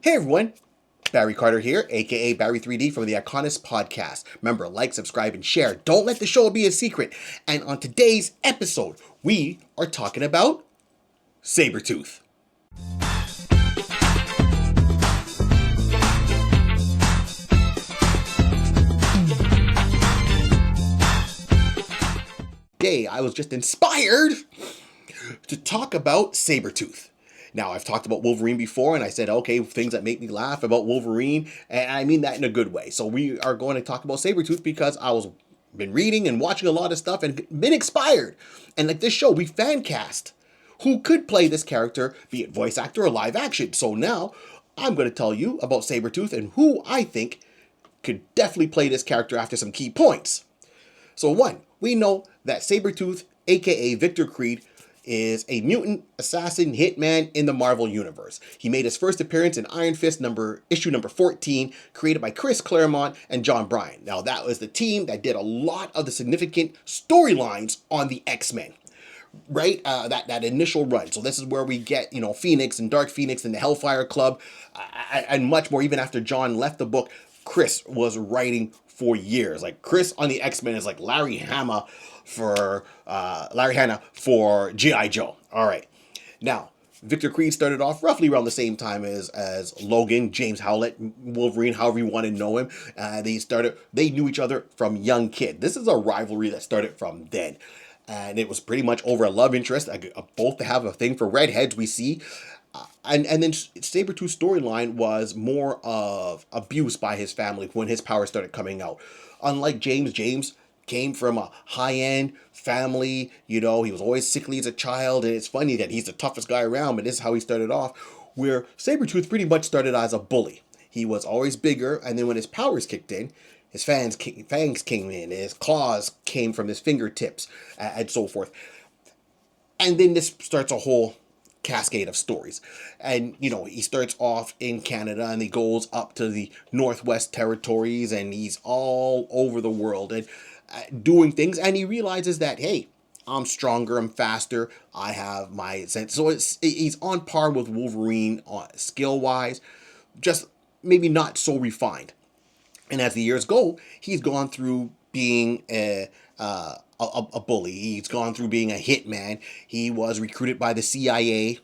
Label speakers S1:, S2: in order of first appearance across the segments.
S1: Hey everyone, Barry Carter here, aka Barry 3D from the Iconis podcast. Remember, like, subscribe, and share. Don't let the show be a secret. And on today's episode, we are talking about Sabretooth. Today, I was just inspired to talk about Sabretooth. Now, I've talked about Wolverine before, and I said, okay, things that make me laugh about Wolverine, and I mean that in a good way. So we are going to talk about Sabretooth because I was been reading and watching a lot of stuff and been inspired. And like this show, we fan cast who could play this character, be it voice actor or live action. So now, I'm going to tell you about Sabretooth and who I think could definitely play this character after some key points. So one, we know that Sabretooth, aka Victor Creed, is a mutant assassin hitman in the Marvel Universe. He made his first appearance in Iron Fist issue number 14, created by Chris Claremont and John Byrne. Now that was the team that did a lot of the significant storylines on the X-Men. Right, that initial run. So this is where we get, Phoenix and Dark Phoenix and the Hellfire Club, and much more. Even after John left the book, Chris was writing for years. Like Chris on the X-Men is like Larry Hama for G.I. Joe. All right, now Victor Creed started off roughly around the same time as Logan, James Howlett, Wolverine, however you want to know him. They knew each other from young kid. This is a rivalry that started from then. And it was pretty much over a love interest. Both have a thing for redheads, we see. And then Sabretooth's storyline was more of abuse by his family when his powers started coming out. Unlike James came from a high-end family. He was always sickly as a child. And it's funny that he's the toughest guy around, but this is how he started off. Where Sabretooth pretty much started as a bully. He was always bigger, and then when his powers kicked in, his fangs came in, his claws came from his fingertips, and so forth. And then this starts a whole cascade of stories. And, he starts off in Canada and he goes up to the Northwest Territories and he's all over the world and doing things. And he realizes that, hey, I'm stronger, I'm faster, I have my sense. So he's on par with Wolverine skill-wise, just maybe not so refined. And as the years go, he's gone through being a bully. He's gone through being a hitman. He was recruited by the CIA,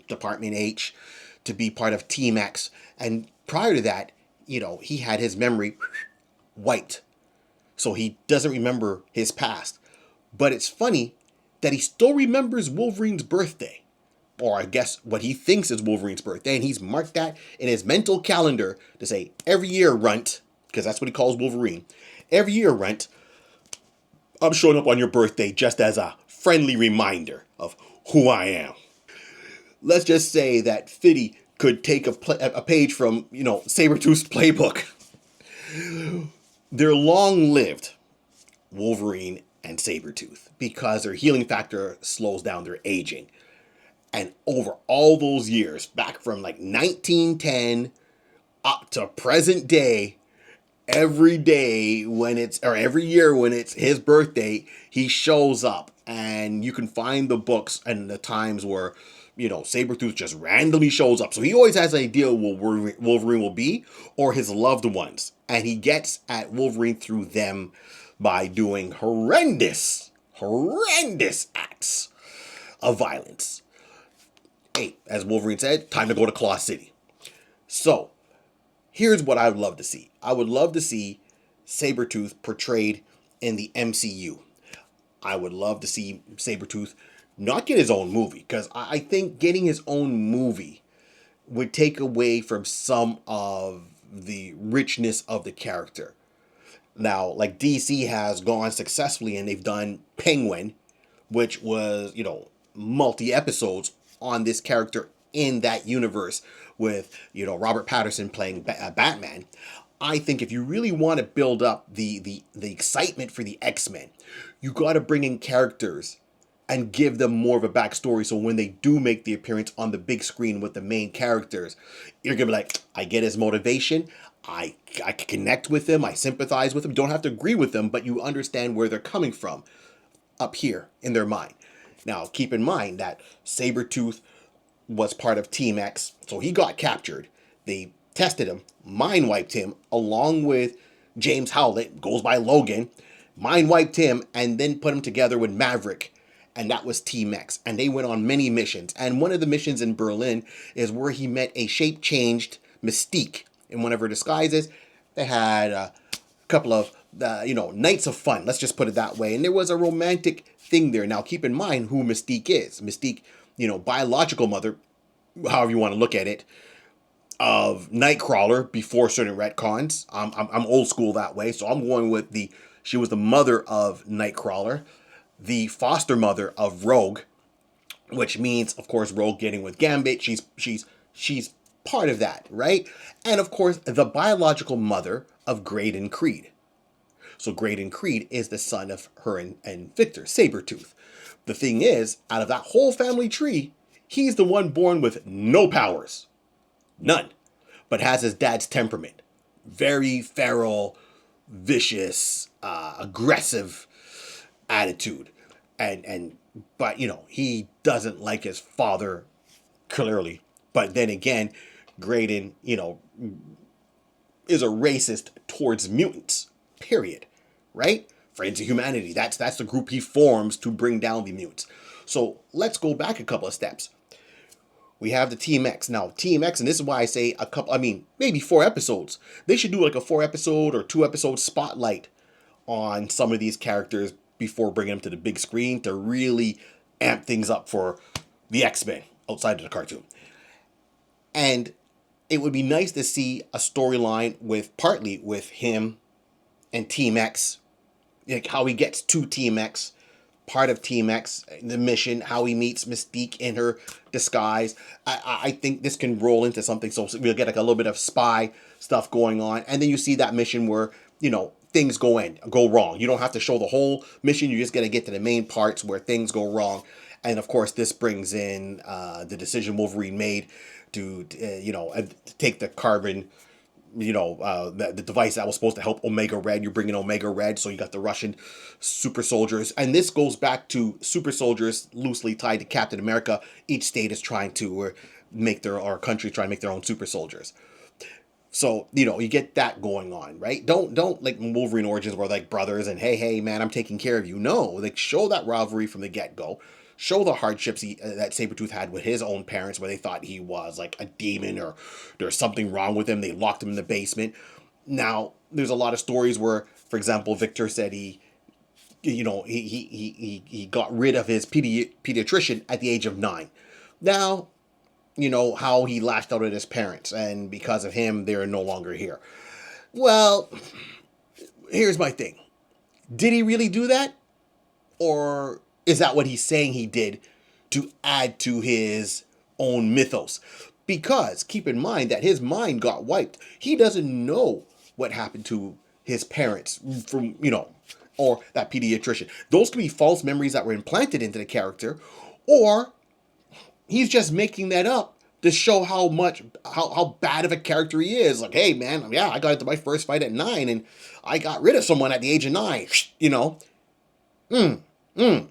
S1: Department H, to be part of Team X. And prior to that, he had his memory wiped. So he doesn't remember his past. But it's funny that he still remembers Wolverine's birthday. Or I guess what he thinks is Wolverine's birthday. And he's marked that in his mental calendar to say, every year, Runt, because that's what he calls Wolverine. Every year, Runt, I'm showing up on your birthday just as a friendly reminder of who I am. Let's just say that Fiddy could take a page from, Sabretooth's playbook. They're long-lived, Wolverine and Sabretooth, because their healing factor slows down their aging. And over all those years, back from like 1910 up to present day, every year when it's his birthday, he shows up, and you can find the books and the times where, Sabretooth just randomly shows up. So he always has an idea where Wolverine will be, or his loved ones. And he gets at Wolverine through them by doing horrendous acts of violence. Hey, as Wolverine said, time to go to Claw City. So, here's what I would love to see. I would love to see Sabretooth portrayed in the MCU. I would love to see Sabretooth not get his own movie, because I think getting his own movie would take away from some of the richness of the character. Now, like DC has gone successfully and they've done Penguin, which was, multi-episodes on this character in that universe with, Robert Pattinson playing Batman. I think if you really want to build up the excitement for the X-Men, you got to bring in characters and give them more of a backstory, so when they do make the appearance on the big screen with the main characters, you're going to be like, I get his motivation, I can connect with them, I sympathize with them. You don't have to agree with them, but you understand where they're coming from up here in their mind. Now, keep in mind that Sabretooth was part of Team X, so he got captured. They tested him, mind wiped him, along with James Howlett, goes by Logan, mind wiped him, and then put him together with Maverick. And that was Team X. And they went on many missions. And one of the missions in Berlin is where he met a shape changed Mystique in one of her disguises. They had a couple of nights of fun. Let's just put it that way. And there was a romantic thing there. Now keep in mind who Mystique is. Mystique, biological mother, however you want to look at it, of Nightcrawler before certain retcons. I'm old school that way, so I'm going with she was the mother of Nightcrawler, the foster mother of Rogue, which means, of course, Rogue getting with Gambit. She's part of that, right? And of course, the biological mother of Graydon Creed. So Graydon Creed is the son of her and Victor, Sabretooth. The thing is, out of that whole family tree, he's the one born with no powers. None. But has his dad's temperament. Very feral, vicious, aggressive attitude. But he doesn't like his father, clearly. But then again, Graydon, is a racist towards mutants. Period. Right? Friends of Humanity. That's the group he forms to bring down the mutants. So let's go back a couple of steps. We have the Team X. Now, Team X, and this is why I say maybe 4 episodes. They should do like a 4-episode or 2-episode spotlight on some of these characters before bringing them to the big screen to really amp things up for the X-Men outside of the cartoon. And it would be nice to see a storyline partly with him and Team X, like how he gets to Team X, part of Team X, the mission, how he meets Mystique in her disguise. I think this can roll into something, so we'll get like a little bit of spy stuff going on, and then you see that mission where things go wrong. You don't have to show the whole mission. You just got to get to the main parts where things go wrong, and of course this brings in the decision Wolverine made to take the carbon. The device that was supposed to help Omega Red. You're bringing Omega Red, so you got the Russian super soldiers. And this goes back to super soldiers loosely tied to Captain America. Each state is trying to our country trying to make their own super soldiers. So, you get that going on, right? Don't like Wolverine Origins where like brothers and hey, man, I'm taking care of you. No, like show that rivalry from the get-go. Show the hardships that Sabretooth had with his own parents where they thought he was like a demon or there's something wrong with him. They locked him in the basement. Now, there's a lot of stories where, for example, Victor said he got rid of his pediatrician at the age of 9. Now, how he lashed out at his parents, and because of him, they're no longer here. Well, here's my thing. Did he really do that? Or is that what he's saying he did to add to his own mythos? Because keep in mind that his mind got wiped. He doesn't know what happened to his parents from, or that pediatrician. Those could be false memories that were implanted into the character, or he's just making that up to show how bad of a character he is. Like, hey man, yeah, I got into my first fight at 9 and I got rid of someone at the age of 9,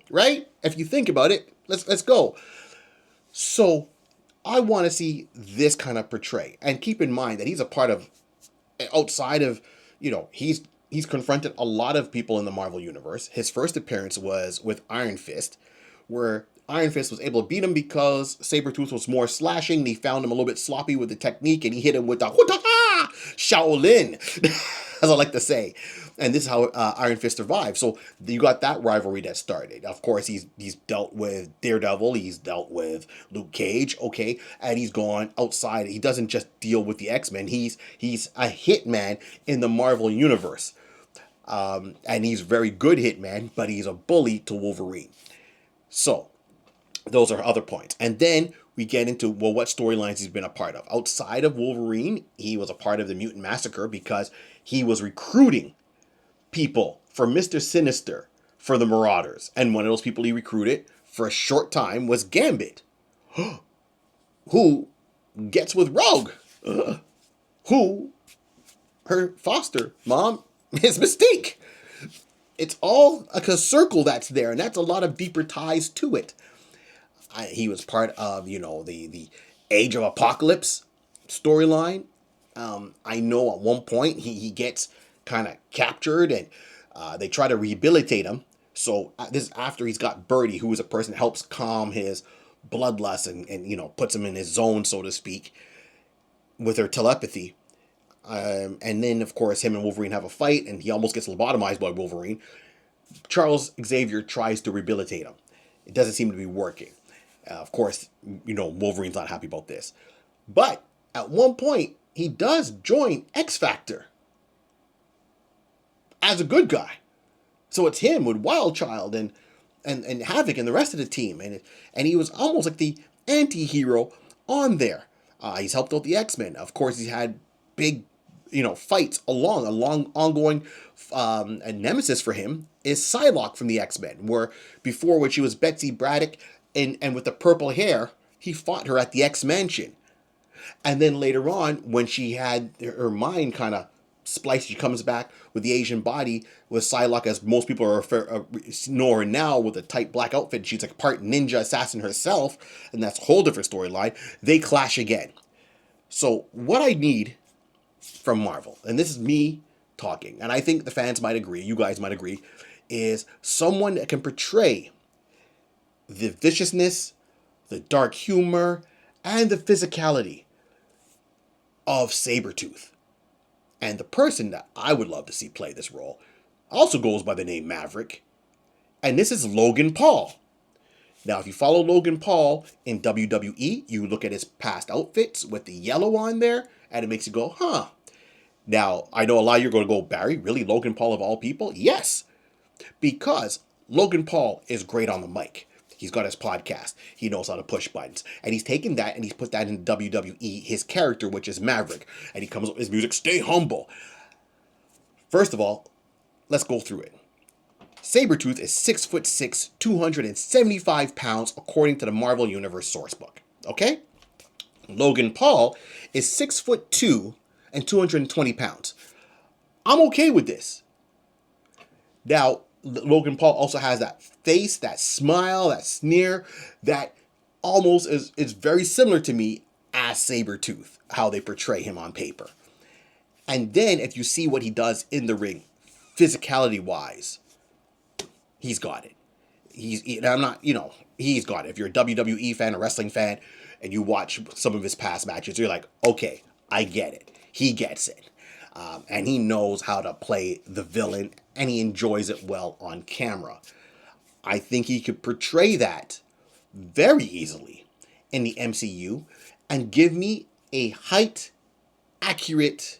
S1: right? If you think about it, let's go. So I want to see this kind of portray, and keep in mind that he's a part of, outside of, he's confronted a lot of people in the Marvel universe. His first appearance was with Iron Fist, where Iron Fist was able to beat him because Sabretooth was more slashing. He found him a little bit sloppy with the technique, and he hit him with the Shaolin, as I like to say. And this is how Iron Fist survived. So you got that rivalry that started. Of course, he's dealt with Daredevil. He's dealt with Luke Cage. Okay, and he's gone outside. He doesn't just deal with the X-Men. He's a hitman in the Marvel universe, and he's a very good hitman. But he's a bully to Wolverine. So those are other points. And then we get into, what storylines he's been a part of. Outside of Wolverine, he was a part of the Mutant Massacre because he was recruiting people for Mr. Sinister for the Marauders. And one of those people he recruited for a short time was Gambit, who gets with Rogue, who her foster mom is Mystique. It's all a circle that's there, and that's a lot of deeper ties to it. He was part of, the Age of Apocalypse. storyline. I know at one point he gets kind of captured, and they try to rehabilitate him. So this is after he's got Birdie, who is a person that helps calm his bloodlust and puts him in his zone, so to speak, with her telepathy. And then, of course, him and Wolverine have a fight, and he almost gets lobotomized by Wolverine. Charles Xavier tries to rehabilitate him. It doesn't seem to be working. Of course, Wolverine's not happy about this. But at one point, he does join X Factor as a good guy. So it's him with Wild Child and Havoc and the rest of the team. And he was almost like the anti-hero on there. He's helped out the X-Men. Of course, he's had big, fights along. A long ongoing a nemesis for him is Psylocke from the X-Men, where before, when she was Betsy Braddock and with the purple hair, he fought her at the X-Mansion. And then later on, when she had her mind kind of spliced, she comes back with the Asian body with Psylocke, as most people know her now, with a tight black outfit. She's like part ninja assassin herself, and that's a whole different storyline. They clash again. So what I need from Marvel, and this is me talking, and I think the fans might agree, you guys might agree, is someone that can portray the viciousness, the dark humor, and the physicality of Sabretooth. And the person that I would love to see play this role also goes by the name Maverick. And this is Logan Paul. Now, if you follow Logan Paul in WWE, you look at his past outfits with the yellow on there, and it makes you go, huh. Now, I know a lot of you are going to go, Barry, really? Logan Paul of all people? Yes. Because Logan Paul is great on the mic. He's got his podcast. He knows how to push buttons. And he's taken that and he's put that in WWE, his character, which is Maverick. And he comes up with his music, Stay Humble. First of all, let's go through it. Sabretooth is 6'6", 275 pounds, according to the Marvel Universe sourcebook. Okay? Logan Paul is 6'2" and 220 pounds. I'm okay with this. Now, Logan Paul also has that face, that smile, that sneer, that almost is very similar to me as Sabretooth, how they portray him on paper. And then if you see what he does in the ring, physicality-wise, he's got it. He's got it. If you're a WWE fan, a wrestling fan, and you watch some of his past matches, you're like, okay, I get it. He gets it. And he knows how to play the villain, and he enjoys it well on camera. I think he could portray that very easily in the MCU and give me a height accurate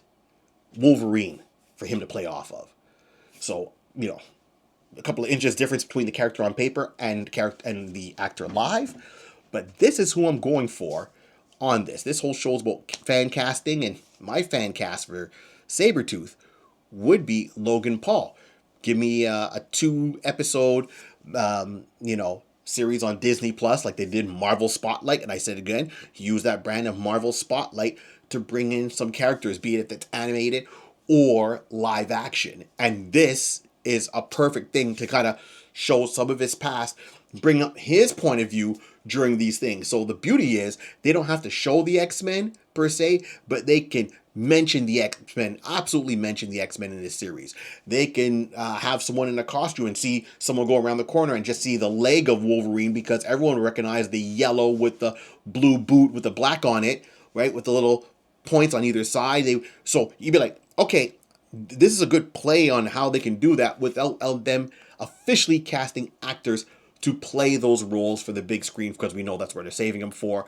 S1: Wolverine for him to play off of. So, a couple of inches difference between the character on paper and the actor live. But this is who I'm going for on this. This whole show is about fan casting, and my fan cast for Sabretooth would be Logan Paul. Give me a 2-episode, series on Disney Plus, like they did Marvel Spotlight. And I said again, use that brand of Marvel Spotlight to bring in some characters, be it that's animated or live action. And this is a perfect thing to kind of show some of his past, bring up his point of view during these things. So the beauty is they don't have to show the X-Men per se, but they can mention the X-Men, absolutely mention the X-Men in this series. They can have someone in a costume and see someone go around the corner and just see the leg of Wolverine, because everyone will recognize the yellow with the blue boot with the black on it, right, with the little points on either side. So you'd be like, okay, this is a good play on how they can do that without them officially casting actors to play those roles for the big screen, because we know that's where they're saving them for.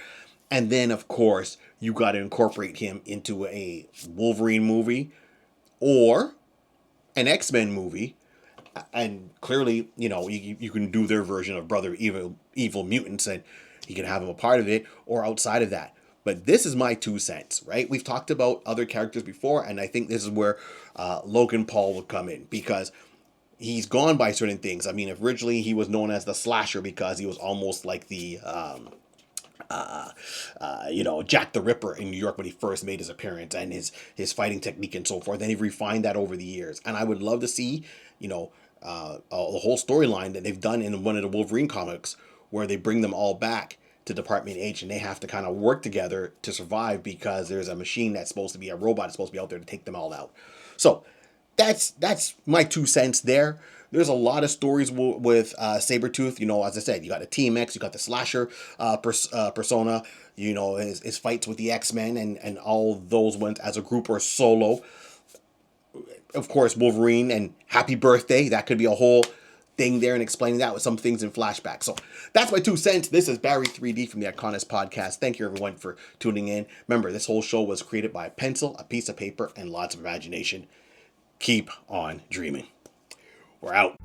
S1: And then, of course, you got to incorporate him into a Wolverine movie or an X-Men movie. And clearly, you can do their version of Brother Evil Mutants, and you can have him a part of it or outside of that. But this is my 2 cents, right? We've talked about other characters before, and I think this is where Logan Paul would come in, because he's gone by certain things. I mean, originally he was known as the Slasher because he was almost like the Jack the Ripper in New York when he first made his appearance, and his fighting technique and so forth. Then he refined that over the years. And I would love to see, the whole storyline that they've done in one of the Wolverine comics, where they bring them all back to Department H, and they have to kind of work together to survive because there's a machine that's supposed to be a robot that's supposed to be out there to take them all out. So that's my 2 cents there. There's a lot of stories with Sabretooth. You know, as I said, you got the TMX, you got the slasher persona, you know, his fights with the X-Men and all those ones as a group or solo. Of course, Wolverine and Happy Birthday. That could be a whole thing there and explaining that with some things in flashback. So that's my 2 cents. This is Barry 3D from the Iconis podcast. Thank you everyone for tuning in. Remember, this whole show was created by a pencil, a piece of paper, and lots of imagination. Keep on dreaming. We're out.